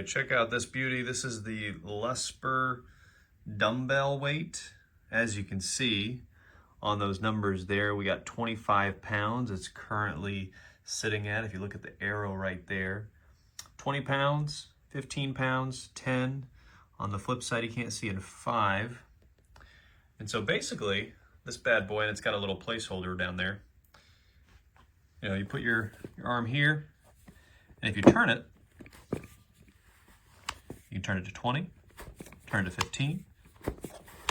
right, check out this beauty. This is the Lusper dumbbell weight. As you can see on those numbers there, we got 25 pounds. It's currently sitting at, if you look at the arrow right there, 20 pounds, 15 pounds, 10. On the flip side, you can't see in 5. And so basically, this bad boy, and it's got a little placeholder down there. You know, you put your arm here, and if you turn it, you can turn it to 20, turn to 15,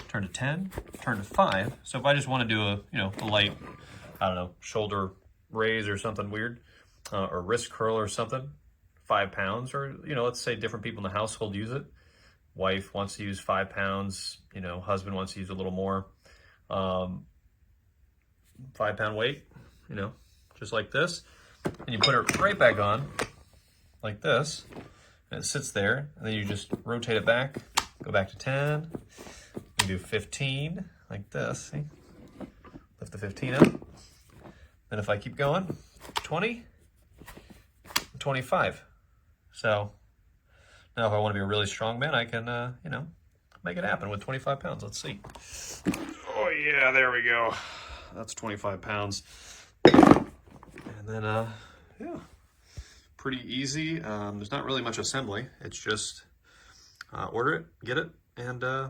turn to 10, turn to 5. So if I just want to do a light, I don't know, shoulder raise or something weird, or wrist curl or something, 5 pounds, or, let's say different people in the household use it. Wife wants to use 5 pounds, husband wants to use a little more. 5-pound weight, just like this. And you put it right back on, like this, and it sits there, and then you just rotate it back, go back to 10, you do 15, like this, see? Lift the 15 up. Then if I keep going, 20, 25. So now if I want to be a really strong man, I can, make it happen with 25 pounds. Let's see. Oh yeah, there we go. That's 25 pounds. And then, yeah, pretty easy. There's not really much assembly. It's just order it, get it, and yeah,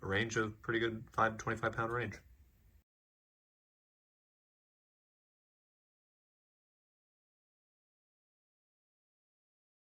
a range of pretty good 5 to 25 pound range.